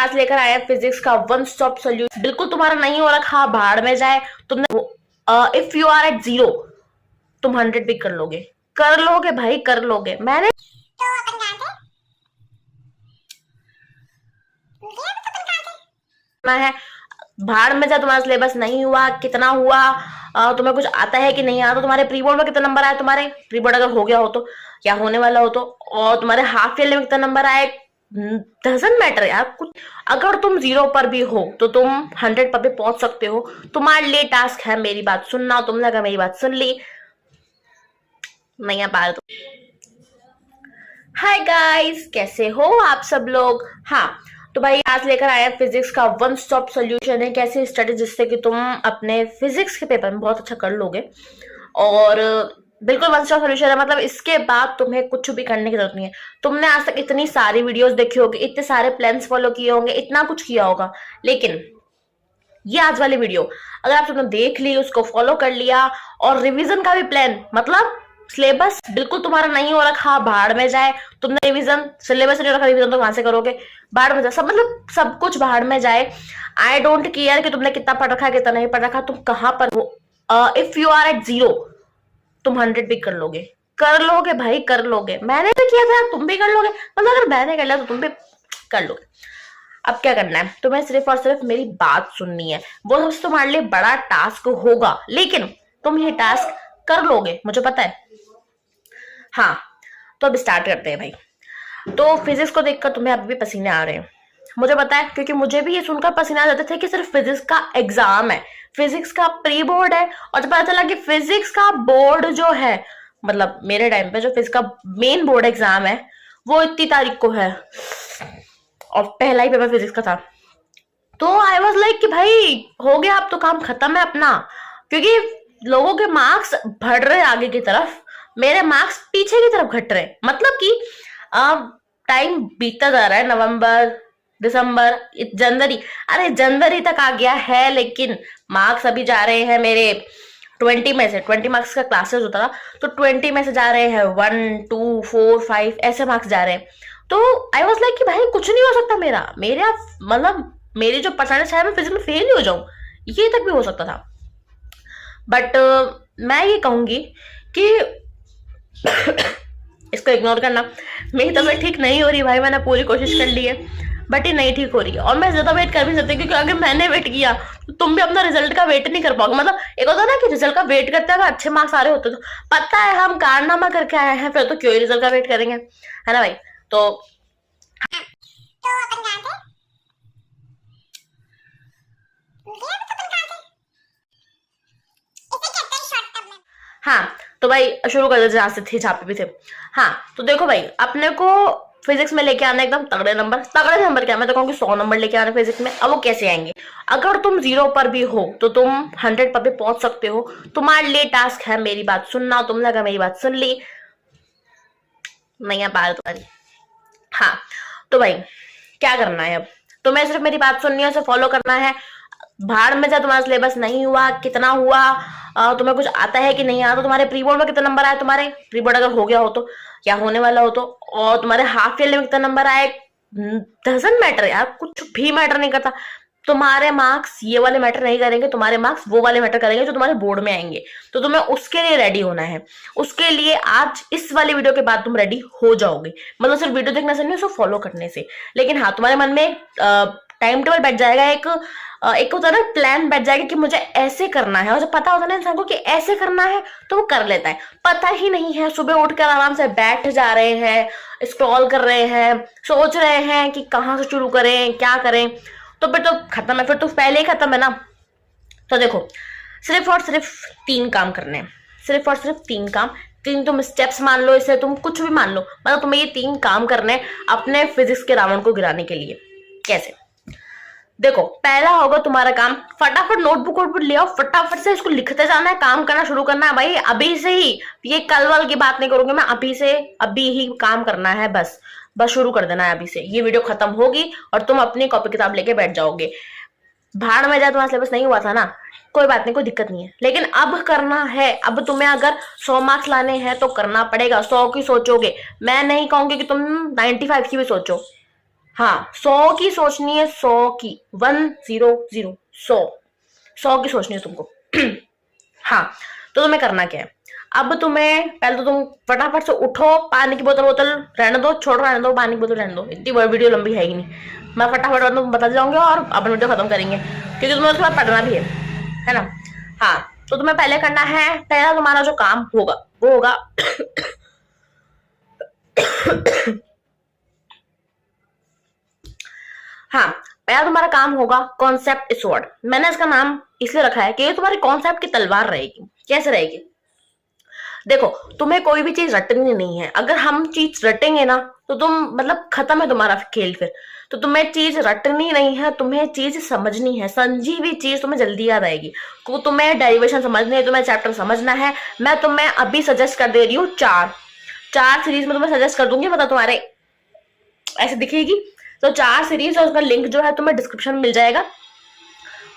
आज लेकर आया फिजिक्स का वन स्टॉप सोल्यूशन। बिल्कुल तुम्हारा नहीं हो रखा, भाड़ में जाए। तुमने इफ यू आर एट 0 तुम 100 भी कर लोगे भाई, कर लोगे। मैंने है भाड़ में जाए, तुम्हारा सिलेबस नहीं हुआ, कितना हुआ, तुम्हें कुछ आता है कि नहीं आता, तुम्हारे प्री बोर्ड में कितना नंबर आया, तुम्हारे प्री बोर्ड अगर हो गया हो तो, या होने वाला हो तो, और तुम्हारे हाफ ईयरली में कितना नंबर आए, डजंट मैटर यार। कुछ अगर तुम 0 पर भी हो तो तुम 100 पर भी पहुंच सकते हो। तुम्हारे लिए टास्क है मेरी बात सुनना। तुमने अगर मेरी बात सुन ली, नहीं आ पा रहे तो हाय गाइस, कैसे हो आप सब लोग। हाँ, तो भाई आज लेकर आया फिजिक्स का वन स्टॉप सॉल्यूशन है, कैसे स्टडी जिससे कि तुम अपने फिजिक्स के पेपर में बहुत अच्छा कर लोगे। और बिल्कुल वन स्टॉप सॉल्यूशन है, मतलब इसके बाद तुम्हें कुछ भी करने की जरूरत नहीं है। तुमने आज तक इतनी सारी वीडियोस देखी होगी, इतने सारे प्लान्स फॉलो किए होंगे, इतना कुछ किया होगा, लेकिन ये आज वाली वीडियो अगर आप तुमने देख ली, उसको फॉलो कर लिया, और रिवीजन का भी प्लान, मतलब सिलेबस बिल्कुल तुम्हारा नहीं हो रखा, भाड़ में जाए। तुमने रिवीजन सिलेबस नहीं रखा, रिवीजन तो कहां से करोगे, भाड़ में जाए सब, मतलब सब कुछ भाड़ में जाए। आई डोंट केयर कि तुमने कितना पढ़ रखा है, कितना नहीं पढ़ रखा, तुम कहां पर हो। इफ यू आर एट 0 तुम 100 भी कर लोगे भाई, कर लोगे। मैंने भी किया था, तुम भी कर लोगे, मतलब अगर मैंने कर लिया तो तुम भी कर लोगे। अब क्या करना है, तुम्हें सिर्फ और सिर्फ मेरी बात सुननी है। वो सबसे तुम्हारे लिए बड़ा टास्क होगा, लेकिन तुम ये टास्क कर लोगे, मुझे पता है। हाँ, तो अब स्टार्ट करते हैं भाई। तो फिजिक्स को देखकर तुम्हें अभी भी पसीने आ रहे हैं, मुझे पता है, क्योंकि मुझे भी ये सुनकर पसीने आ जाते थे कि सिर्फ फिजिक्स का एग्जाम है, फिजिक्स का प्री बोर्ड है। और जब पता चला कि फिजिक्स का बोर्ड जो है, मतलब मेरे टाइम पे जो फिजिक्स का मेन बोर्ड एग्जाम है वो इतनी तारीख को है, और पहला ही पेपर फिजिक्स का था, तो आई वाज लाइक कि भाई हो गया, अब तो काम खत्म है अपना। क्योंकि लोगों के मार्क्स बढ़ रहे आगे की तरफ, मेरे मार्क्स पीछे की तरफ घट रहे। मतलब कि टाइम बीतता जा रहा है, नवंबर, दिसंबर, जनवरी, अरे जनवरी तक आ गया है, लेकिन मार्क्स अभी जा रहे हैं मेरे 20 में से। 20 मार्क्स का क्लासेस होता था, तो 20 में से जा रहे हैं 1 2 4 5 ऐसे मार्क्स जा रहे हैं। तो आई वाज लाइक कि भाई कुछ नहीं हो सकता मेरा मतलब मेरी जो परसेंटेज है, मैं फिजिक्स में फेल ही हो जाऊं, ये तक भी हो सकता था। बट मैं ये कहूंगी कि इसको इग्नोर करना। मेरी तबीयत ठीक नहीं हो रही भाई, मैंने पूरी कोशिश कर ली है, बट ये नहीं ठीक हो रही है, और मैं ज्यादा वेट कर भी नहीं सकती, क्योंकि अगर मैंने वेट किया तो तुम भी अपना रिजल्ट का वेट नहीं कर पाओगे। मतलब एक होता है ना कि रिजल्ट का वेट करते हैं, अच्छे मार्क्स आ रहे होते तो पता है हम कारनामा करके आए हैं, फिर तो क्यों ही रिजल्ट का वेट करेंगे, है ना भाई। तो हाँ, तो भाई शुरू कर देते जहां से थे, जहाँ पे भी थे। हाँ, तो देखो भाई, अपने को फिजिक्स में लेके आना एकदम तगड़े नंबर क्या, मैं तो कहूँगी 100 नंबर लेके आना फिजिक्स में। अब वो कैसे आएंगे, अगर तुम 0 पर भी हो तो तुम 100 पर भी पहुंच सकते हो। तुम्हारे लिए टास्क है मेरी बात सुनना। तुमने अगर मेरी बात सुन ली, नहीं आ पा रही तुम्हारी। हाँ, तो भाई क्या करना है, अब तुम्हें सिर्फ मेरी बात सुननी है, उसे फॉलो करना है। भाड़ में जाए, तुम्हारा सिलेबस नहीं हुआ, कितना हुआ, तुम्हें कुछ आता है कि नहीं आता, तुम्हारे प्री बोर्ड में कितना नंबर आया, तुम्हारे प्री बोर्ड अगर हो गया हो तो, या होने वाला हो तो, और तुम्हारे हाफ ईयरली में कितना नंबर आए, डजंट मैटर यार, कुछ भी मैटर नहीं करता। तुम्हारे मार्क्स ये वाले मैटर नहीं करेंगे, तुम्हारे मार्क्स वो वाले मैटर करेंगे जो तुम्हारे बोर्ड में आएंगे। तो तुम्हें उसके लिए रेडी होना है। उसके लिए आज इस वाली वीडियो के बाद तुम रेडी हो जाओगे, मतलब सिर्फ वीडियो देखने से नहीं, उसको फॉलो करने से। लेकिन हाँ, तुम्हारे मन में टाइम टेबल बैठ जाएगा, एक होता है ना प्लान बैठ जाएगा कि मुझे ऐसे करना है, और जब पता होता है ना इंसान को कि ऐसे करना है तो वो कर लेता है। पता ही नहीं है, सुबह उठकर आराम से बैठ जा रहे हैं, स्क्रॉल कर रहे हैं, सोच रहे हैं कि कहाँ से शुरू करें, क्या करें, तो फिर तो खत्म है, फिर तो पहले ही खत्म है ना। तो देखो, सिर्फ और सिर्फ 3 काम करने हैं, सिर्फ और सिर्फ 3 काम। 3 तुम स्टेप्स मान लो, इसे तुम कुछ भी मान लो, मतलब तुम्हें ये 3 काम करने अपने फिजिक्स के रावण को गिराने के लिए। कैसे, देखो, पहला होगा तुम्हारा काम, फटाफट नोटबुक वोटबुक ले आओ, फटाफट से इसको लिखते जाना है, काम करना शुरू करना है भाई अभी से ही। ये कल वाल की बात नहीं करूंगी मैं, अभी से अभी ही काम करना है, बस शुरू कर देना है अभी से। ये वीडियो खत्म होगी और तुम अपनी कॉपी किताब लेके बैठ जाओगे। भाड़ में जाए, तुम्हारा सिलेबस नहीं हुआ था ना, कोई बात नहीं, कोई दिक्कत नहीं है, लेकिन अब करना है। अब तुम्हें अगर 100 मार्क्स लाने हैं तो करना पड़ेगा। 100 की सोचोगे, मैं नहीं कहूंगी कि तुम 95 की भी सोचो, हाँ 100 की सोचनी है, 100 की, 100, 100 की सोचनी है तुमको। हाँ, तो तुम्हें करना क्या है, अब तुम्हें पहले तो तुम फटाफट से उठो, पानी की बोतल बोतल रहने दो, छोड़ो रहने दो, पानी की बोतल रहने दो, इतनी बड़ी वीडियो लंबी है ही नहीं, मैं फटाफट तुम बता जाऊंगी और अपनी वीडियो खत्म करेंगे, क्योंकि तुम्हें उसके बाद पढ़ना भी है ना। हाँ, तो तुम्हें पहले करना है, पहला तुम्हारा जो काम होगा वो होगा हाँ, पहला तुम्हारा काम होगा कॉन्सेप्ट स्वॉर्ड। मैंने इसका नाम इसलिए रखा है कि ये तुम्हारी कॉन्सेप्ट की तलवार रहेगी। कैसे रहेगी, देखो तुम्हें कोई भी चीज रटनी नहीं है, अगर हम चीज रटेंगे ना तो तुम मतलब खत्म है तुम्हारा खेल फिर। तो तुम्हें चीज रटनी नहीं है, तुम्हें चीज समझनी है, समझी हुई चीज तुम्हें जल्दी याद आएगी। को तुम्हें डेरिवेशन समझनी है, तुम्हें चैप्टर समझना है, मैं तुम्हें अभी सजेस्ट कर दे रही हूँ चार सीरीज में तुम्हें सजेस्ट कर दूंगी, मतलब तुम्हारे ऐसे दिखेगी। तो 4 सीरीज और उसका लिंक जो है तुम्हें डिस्क्रिप्शन में मिल जाएगा,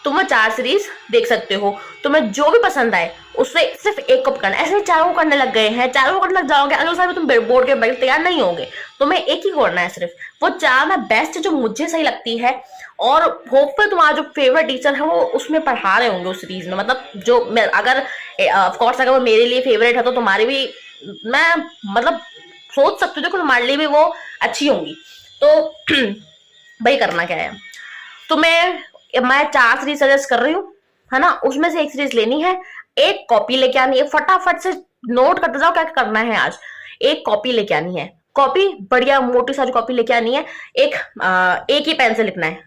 तुम 4 सीरीज देख सकते हो, तुम्हें जो भी पसंद आए उससे सिर्फ एक को करना है। ऐसे चारों करने लग गए हैं, चारों करने लग जाओगे, अगले साल में तुम बोर्ड के बैठ तैयार नहीं होगे, तुम्हें एक ही करना है सिर्फ। वो 4 में बेस्ट जो मुझे सही लगती है, और होपफुल तुम्हारा जो फेवरेट टीचर है वो उसमें पढ़ा रहे होंगे उस सीरीज में, मतलब जो अगर ऑफकोर्स अगर वो मेरे लिए फेवरेट है तो तुम्हारी भी मैं मतलब सोच सकती हूँ कि तुम्हारे लिए भी वो अच्छी होंगी। तो भाई करना क्या है, तुम्हें मैं 4 सीरीज सजेस्ट कर रही हूँ, है ना, उसमें से एक सीरीज लेनी है, एक कॉपी लेके आनी है, फटाफट से नोट करते जाओ क्या करना है आज। एक कॉपी लेके आनी है, कॉपी बढ़िया मोटी सारी कॉपी लेके आनी है, एक ही पेन से लिखना है,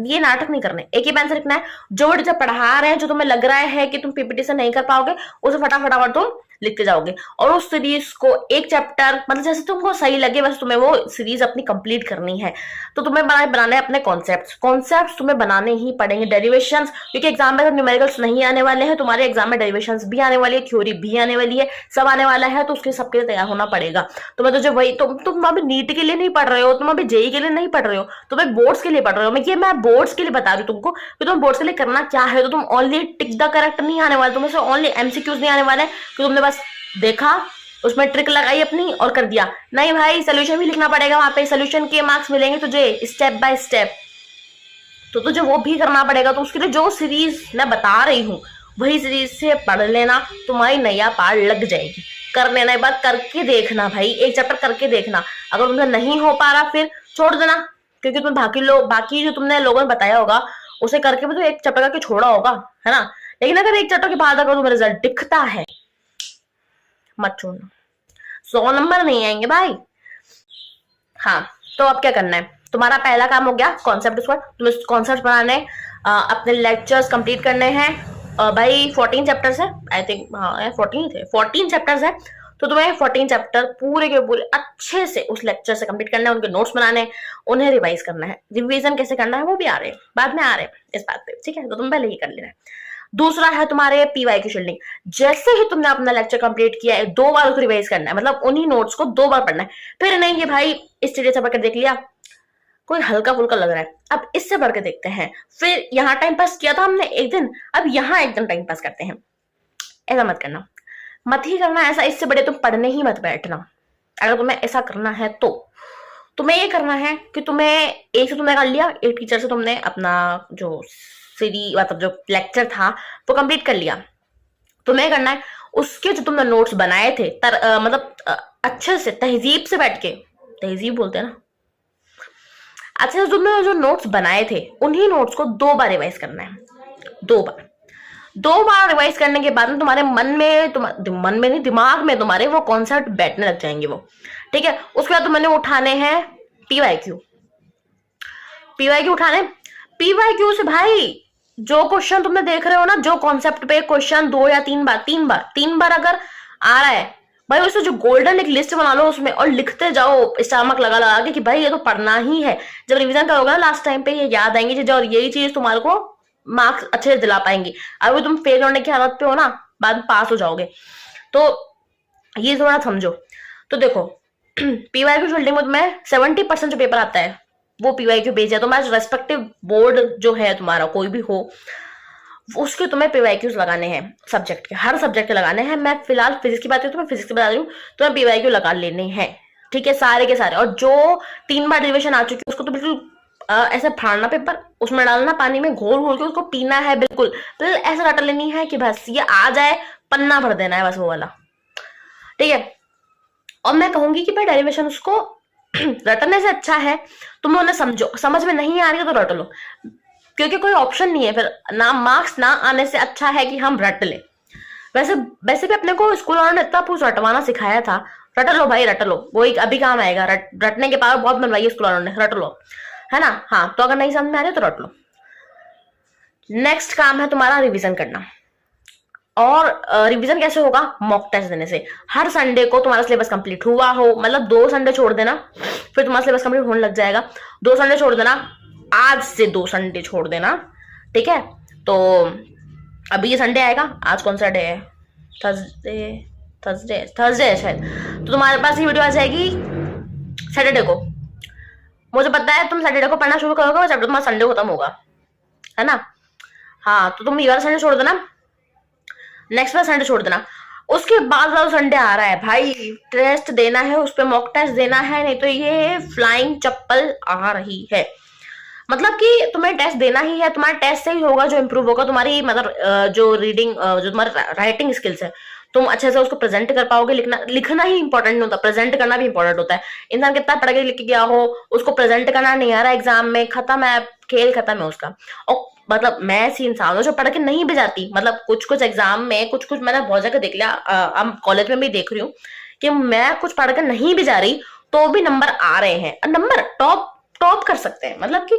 ये नाटक नहीं करने, एक ही पेन से लिखना है। जो टीचर पढ़ा रहे हैं, जो तुम्हें लग रहा है कि तुम पीपीटी से नहीं कर पाओगे, उसे फटाफट तुम लिखते जाओगे, और उस सीरीज को एक चैप्टर मतलब जैसे तुमको सही लगे वैसे तुम्हें वो सीरीज अपनी कंप्लीट करनी है। तो तुम्हें बनाने हैं अपने कॉन्सेप्ट्स तुम्हें बनाने ही पड़ेंगे। डेरिवेशंस, क्योंकि एग्जाम में न्यूमेरिकल्स नहीं आने वाले हैं, तुम्हारे एग्जाम में डेरिवेशंस भी आने वाली है, थ्योरी भी आने वाली है, सब आने वाला है, तो उसके सबके लिए तैयार होना पड़ेगा। तुम्हें तो जो वही तुम अभी नीट के लिए नहीं पढ़ रहे हो, तुम अभी जेई के लिए नहीं पढ़ रहे हो, तुम बोर्ड्स के लिए पढ़ रहे हो। मैं बोर्ड्स के लिए बता रही हूँ तुमको कि तुम बोर्ड्स के लिए करना क्या है। तो तुम ओनली टिक द करेक्ट नहीं आने वाले, तुम्हें ओनली एमसीक्यूज नहीं आने वाले कि तुमने बस देखा उसमें ट्रिक लगाई अपनी और कर दिया, नहीं भाई सोल्यूशन भी लिखना पड़ेगा, वहां पे सोल्यूशन के मार्क्स मिलेंगे तुझे स्टेप बाय स्टेप, तो तुझे वो भी करना पड़ेगा। तो उसके लिए जो सीरीज मैं बता रही हूँ वही सीरीज से पढ़ लेना, तुम्हारी नैया पार लग जाएगी। कर लेना, एक बार करके देखना भाई, एक चैप्टर करके देखना, अगर तुमसे नहीं हो पा रहा फिर छोड़ देना, क्योंकि तुम बाकी जो तुमने लोगों ने बताया होगा उसे करके भी तो एक चैप्टर करके छोड़ा होगा, है ना। लेकिन अगर एक चैप्टर के बाद अगर तुम्हें रिजल्ट दिखता है मत छोड़ना, 100 नंबर नहीं आएंगे भाई। हाँ, तो अब क्या करना है, तुम्हारा पहला काम हो गया कॉन्सेप्ट स्क्वाड, तुम्हें कॉन्सेप्ट बनाने, अपने लेक्चर्स कंप्लीट करने हैं। भाई 14 चैप्टर्स है आई थिंक, हाँ 14 थे, 14 चैप्टर्स है, तो तुम्हें 14 चैप्टर पूरे के पूरे अच्छे से उस लेक्चर से कंप्लीट करना है, उनके नोट्स बनाने, उन्हें रिवाइज करना है। रिवीजन कैसे करना है वो भी आ रहे हैं, बाद में आ रहे हैं इस बात पे, ठीक है, तो तुम पहले ही कर लेना है। दूसरा है तुम्हारे पीवाई की शील्डिंग, जैसे ही तुमने अपना लेक्चर कंप्लीट किया है 2 बार उसको रिवाइज करना है, मतलब उन्हीं नोट्स को 2 बार पढ़ना है। फिर नहीं कि भाई इस सीरीज से पढ़कर देख लिया, कोई हल्का फुल्का लग रहा है, अब इससे पढ़ के देखते हैं, फिर यहाँ टाइम पास किया था हमने एक दिन, अब यहाँ एक दिन टाइम पास करते हैं। ऐसा मत करना, मत ही करना ऐसा, इससे बड़े तुम पढ़ने ही मत बैठना। अगर तुम्हें ऐसा करना है तो तुम्हें ये करना है कि तुम्हें एक से तुमने कर लिया, एक टीचर से तुमने अपना जो सीरीज मतलब जो लेक्चर था वो कंप्लीट कर लिया, तुम्हें करना है उसके जो तुमने नोट्स बनाए थे मतलब अच्छे से तहजीब से बैठ के, तहजीब बोलते हैं ना, अच्छे से तुमने जो नोट्स बनाए थे उन्हीं नोट्स को 2 बार रिवाइज करना है, 2 बार रिवाइज करने के बाद में तुम्हारे मन में नहीं दिमाग में तुम्हारे वो कॉन्सेप्ट बैठने लग जाएंगे वो, ठीक है। उसके बाद तुमने उठाने हैं पीवाईक्यू उठाने, पीवाईक्यू से भाई जो क्वेश्चन तुमने देख रहे हो ना, जो कॉन्सेप्ट पे क्वेश्चन 2 या 3 बार अगर आ रहा है भाई, उससे जो गोल्डन एक लिस्ट बना लो उसमें और लिखते जाओ स्टामक लगा के कि भाई ये तो पढ़ना ही है। जब रिवीजन करोगे ना लास्ट टाइम पे ये याद आएंगी चीजें, और यही चीज तुम्हारे को मार्क्स अच्छे से दिला पाएंगी। अगर तुम फेल होने की हालत पे हो ना, बाद में पास हो जाओगे, तो ये थोड़ा समझो। तो देखो पीवाईक्यू शील्डिंग में तुम्हें 70% जो पेपर आता है वो पीवाईक्यू बेस्ड है। तुम्हारा रेस्पेक्टिव बोर्ड जो है तुम्हारा कोई भी हो, उसके तुम्हें पीवाईक्यूज लगाने हैं, सब्जेक्ट के हर सब्जेक्ट के लगाने हैं। मैं फिलहाल फिजिक्स की बात करूँ तो मैं फिजिक्स की बता रही हूँ, तुम्हें पीवाईक्यू लगा लेने हैं। ठीक है, सारे के सारे। और जो 3 बार डेरिवेशन आ चुकी है उसको तो बिल्कुल ऐसे फाड़ना पेपर, उसमें डालना पानी में, घोल घोल के उसको पीना है, बिल्कुल बिल्कुल ऐसा रट लेनी है कि बस ये आ जाए, पन्ना भर देना है बस वो वाला। ठीक है, और मैं कहूंगी कि भाई डेरिवेशन उसको रटने से अच्छा है तुम उन्हें समझो, समझ में नहीं आ रही है तो रट लो, क्योंकि कोई ऑप्शन नहीं है फिर, ना मार्क्स ना आने से अच्छा है कि हम रट ले। वैसे वैसे भी अपने को स्कूल वालों ने इतना कुछ रटवाना सिखाया था, रट लो भाई रट लो, वो एक अभी काम आएगा, रटने के पावर बहुत बनवाई है स्कूल वालों ने, रट लो, है ना। हाँ, तो अगर नहीं समझ में आ रही तो रट लो। नेक्स्ट काम है तुम्हारा रिवीजन करना। और रिवीजन कैसे होगा? मॉक टेस्ट देने से। हर संडे को तुम्हारा सिलेबस कंप्लीट हुआ हो, मतलब 2 संडे छोड़ देना, फिर तुम्हारा सिलेबस कंप्लीट होने लग जाएगा। 2 संडे छोड़ देना, आज से 2 संडे छोड़ देना, ठीक है। तो अभी ये संडे आएगा, आज कौन सा डे है? थर्सडे, थर्सडे है शायद। तो तुम्हारे पास ये वीडियो आ जाएगी सैटरडे को। मुझे पता है तुम सैटरडे को पढ़ना शुरू करोगे, चैप्टर तुम्हारा संडे खत्म होगा, है ना। हाँ, तो तुम ये वाला संडे छोड़ देना, नेक्स्ट वाला संडे छोड़ देना। उसके बाद वाला संडे आ रहा है भाई, टेस्ट देना है, उस पर मॉक टेस्ट देना है, नहीं तो ये फ्लाइंग चप्पल आ रही है। मतलब कि तुम्हें टेस्ट देना ही है, तुम्हारे टेस्ट से ही होगा जो इंप्रूव होगा तुम्हारी, मतलब जो रीडिंग, जो तुम्हारी राइटिंग स्किल्स है, तुम अच्छे से उसको प्रेजेंट कर पाओगे। लिखना ही इंपॉर्टेंट नहीं होता, प्रेजेंट करना भी इंपॉर्टेंट होता है। इंसान कितना पढ़ के लिख के गया हो, उसको प्रेजेंट करना नहीं आ रहा एग्जाम में, खत्म है, खेल खत्म है उसका। और मतलब मैं ऐसी इंसान हूँ जो पढ़ के नहीं भी जाती, मतलब कुछ कुछ एग्जाम में, कुछ कुछ मैंने बहुत जगह देख लिया, अब कॉलेज में भी देख रही हूँ कि मैं कुछ पढ़ कर नहीं भी जा रही तो भी नंबर आ रहे हैं, नंबर टॉप टॉप कर सकते हैं। मतलब कि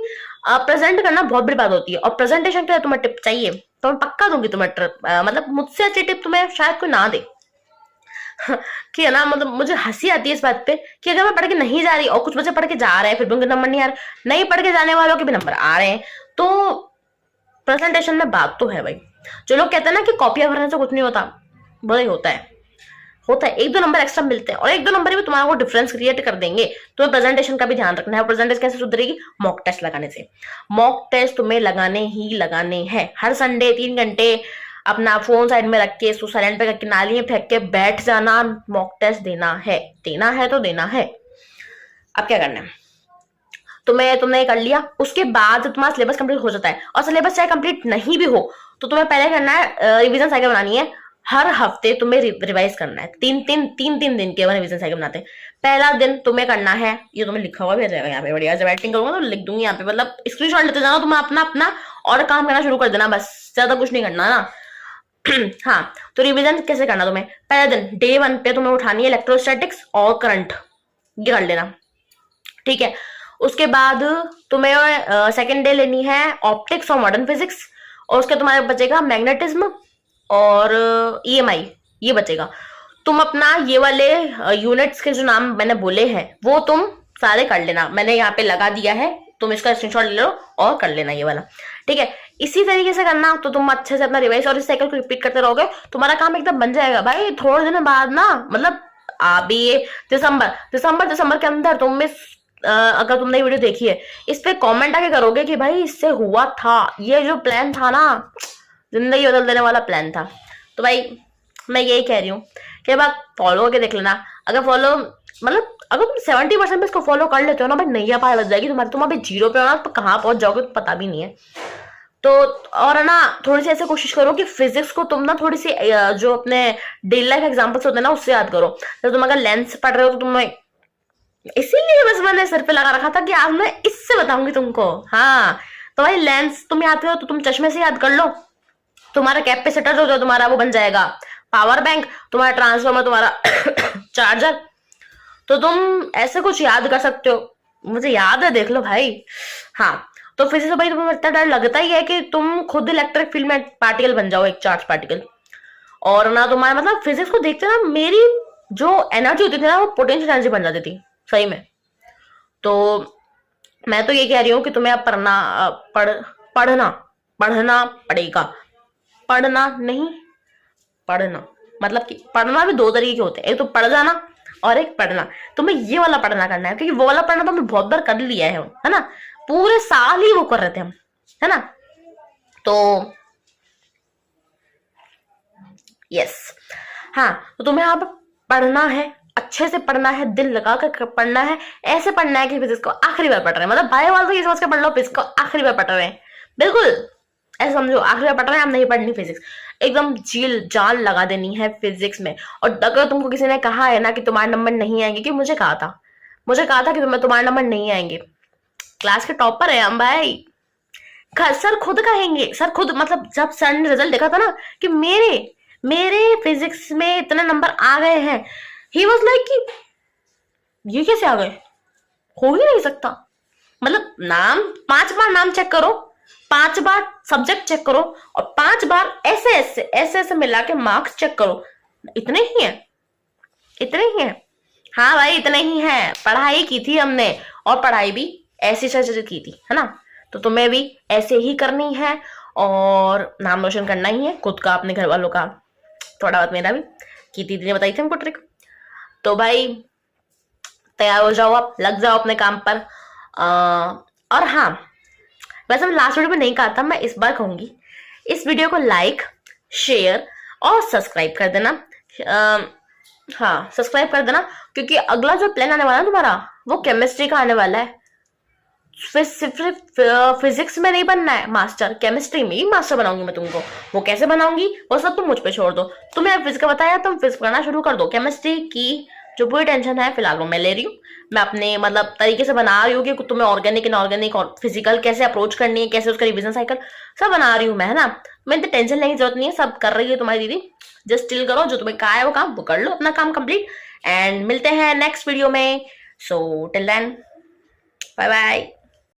प्रेजेंट करना बहुत बड़ी बात होती है, और प्रेजेंटेशन के लिए तुम्हें टिप चाहिए तो मैं पक्का दूंगी तुम्हें मतलब मुझसे अच्छी टिप तुम्हें शायद कोई ना दे। कि है ना, मतलब मुझे हंसी आती है इस बात पे कि अगर मैं पढ़ के नहीं जा रही और कुछ बच्चे पढ़ के जा रहे हैं फिर भी उनके नंबर नहीं आ रहे, नहीं पढ़ के जाने वालों के भी नंबर आ रहे हैं, तो प्रेजेंटेशन में बात तो है भाई। जो लोग कहते हैं ना कि कॉपियां भरने से कुछ नहीं होता, वही होता है, होता है। 1-2 नंबर एक्स्ट्रा मिलते हैं, और 1-2 नंबर भी तुम्हारा वो डिफरेंस क्रिएट कर देंगे। तुम्हें प्रेजेंटेशन का भी ध्यान रखना है। प्रेजेंटेशन कैसे सुधरेगी? मॉक टेस्ट लगाने से। मॉक टेस्ट तुम्हें लगाने ही लगाने हैं। हर संडे 3 घंटे अपना फोन साइड में रख के, साइलेंट पे करके, नाली में फेंक के बैठ जाना, मॉक टेस्ट देना है। देना है तो देना है। अब क्या करना है? तुमने कर लिया, उसके बाद तुम्हारा सिलेबस कंप्लीट हो जाता है, और सिलेबस चाहे कंप्लीट नहीं भी हो तो तुम्हें पहले करना है रिवीजन साइकिल बनानी है। हर हफ्ते तुम्हें रिवाइज करना है, 3 दिन के रिवीजन साइकिल बनाते हैं। पहला दिन तुम्हें करना है, ये तुम्हें लिखा हुआ भी आ जाएगा यहाँ पे, बढ़िया जब एडिटिंग करूंगा तो लिख दूंगी यहाँ पे, मतलब स्क्रीनशॉट लेते जाना, तुम्हें अपना अपना और काम करना शुरू कर देना, बस ज्यादा कुछ नहीं करना ना। हाँ, तो रिवीजन कैसे करना तुम्हें? पहला दिन डे 1 पे तुम्हें उठानी है इलेक्ट्रोस्टैटिक्स और करंट, ये कर लेना, ठीक है। उसके बाद तुम्हें सेकेंड डे लेनी है ऑप्टिक्स और मॉडर्न फिजिक्स, और उसके तुम्हारे बचेगा मैग्नेटिज्म और ईएमआई, ये बचेगा। तुम अपना ये वाले यूनिट्स के जो नाम मैंने बोले हैं वो तुम सारे कर लेना, मैंने यहाँ पे लगा दिया है, तुम इसका स्क्रीनशॉट ले लो और कर लेना ये वाला, ठीक है। इसी तरीके से करना, तो तुम अच्छे से अपना रिवाइज और इस साइकिल को रिपीट करते रहोगे, तुम्हारा काम एकदम बन जाएगा भाई। थोड़े दिन बाद ना, मतलब अभी ये दिसंबर के अंदर तुम अगर तुमने ये वीडियो देखी है, इस पे कमेंट आके करोगे कि भाई इससे हुआ था, ये जो प्लान था ना, जिंदगी बदल देने वाला प्लान था। तो भाई मैं यही कह रही हूँ कि बात फॉलो करके देख लेना। अगर फॉलो, मतलब अगर तुम 70% पे इसको फॉलो कर लेते हो ना भाई, नैया पार लग जाएगी तुम्हारी। तुम अभी 0 पे हो ना, तो कहाँ पहुंच जाओगे तो पता भी नहीं है। तो और है ना, थोड़ी सी ऐसे कोशिश करो कि फिजिक्स को तुम ना थोड़ी सी जो अपने डेली लाइफ एग्जाम्पल्स होते हैं ना उससे याद करो। तो तुम अगर लेंस पढ़ रहे हो तो तुम्हें, इसीलिए बस मैंने सिर पे लगा रखा था कि आज मैं इससे बताऊंगी तुमको। हाँ, तो भाई लेंस तुम याद करो तो तुम चश्मे से याद कर लो। तुम्हारा कैपेसिटर जो तुम्हारा वो बन जाएगा पावर बैंक, तुम्हारा ट्रांसफॉर्मर, तुम्हारा चार्जर। तो तुम ऐसे कुछ याद कर सकते हो, मुझे याद है, देख लो भाई। हाँ, तो फिजिक्स भाई तुम्हें इतना डर लगता ही है कि तुम खुद इलेक्ट्रिक फील्ड में पार्टिकल बन जाओ, एक चार्ज पार्टिकल। और ना तुम्हारा मतलब फिजिक्स को देखते ना, मेरी जो एनर्जी होती थी ना वो पोटेंशियल एनर्जी बन जाती थी सही में। तो मैं तो ये कह रही हूँ कि तुम्हें अब पढ़ना पड़ेगा। पढ़ना नहीं, पढ़ना, मतलब कि पढ़ना भी 2 तरीके के होते हैं, एक तो पढ़ जाना और एक पढ़ना। तुम्हें ये वाला पढ़ना करना है, क्योंकि वो वाला पढ़ना तो हमने बहुत बार कर लिया है ना, पूरे साल ही वो कर रहे थे हम, है ना। तो यस, हाँ, तो तुम्हें अब पढ़ना है, अच्छे से पढ़ना है, दिल लगा कर पढ़ना है, ऐसे पढ़ना है कि फिजिक्स को आखिरी बार पढ़ रहे हैं, मतलब बायो वाले तो ये सोच के पढ़ लो फिजिक्स को आखिरी बार पढ़ रहे हैं, बिल्कुल ऐसे समझो आखिरी बार पढ़ रहे हैं, हम नहीं पढ़नी फिजिक्स, एकदम जील जान लगा देनी है फिजिक्स में। और अगर तुमको किसी ने कहा है ना कि तुम्हारे नंबर नहीं आएंगे, कि मुझे कहा था कि तुम्हारे नंबर नहीं आएंगे, क्लास के टॉपर है हम भाई, सर खुद कहेंगे, सर खुद, मतलब जब सर ने रिजल्ट देखा था ना कि मेरे फिजिक्स में इतने नंबर आ गए हैं, ही वॉज लाइक कि ये कैसे आ गए, हो ही नहीं सकता। मतलब नाम 5 बार नाम चेक करो, 5 बार सब्जेक्ट चेक करो, और 5 बार ऐसे मिला के मार्क्स चेक करो, इतने ही है। हाँ भाई इतने ही है, पढ़ाई की थी हमने, और पढ़ाई भी ऐसी चीज की थी, है ना। तो तुम्हें भी ऐसे ही करनी है, और नाम रोशन करना ही है, खुद का, अपने घर वालों का, थोड़ा बहुत मेरा भी, की दीदी ने बताई थी हमको ट्रिक। तो भाई तैयार हो जाओ, आप लग जाओ अपने काम पर। और हाँ, वैसे मैं लास्ट वीडियो में नहीं कहा था, मैं इस बार कहूंगी, इस वीडियो को लाइक, शेयर और सब्सक्राइब कर देना। हाँ सब्सक्राइब कर देना, क्योंकि अगला जो प्लान आने वाला है तुम्हारा, वो केमिस्ट्री का आने वाला है। सिर्फ फिजिक्स में नहीं बनना है मास्टर, केमिस्ट्री में ही मास्टर बनाऊंगी मैं तुमको। वो कैसे बनाऊंगी वो सब तुम मुझ पे छोड़ दो, तुम्हें फिजिक्स बताया, तुम फिजिक्स पढ़ना शुरू कर दो। केमिस्ट्री की जो पूरी टेंशन है फिलहाल वो मैं ले रही हूँ, मैं अपने मतलब तरीके से बना रही हूँ कि तुम्हें ऑर्गेनिक इनऑर्गेनिक और फिजिकल कैसे अप्रोच करनी है, कैसे उसका रिविजन साइकिल सब बना रही हूँ मैं, है ना। मैं इतनी टेंशन लेने की जरूरत नहीं है, सब कर रही है तुम्हारी दीदी, जस्ट चिल करो, जो तुम्हें कहा है वो काम वो कर लो, अपना काम कंप्लीट, एंड मिलते हैं नेक्स्ट वीडियो में। So till then bye bye.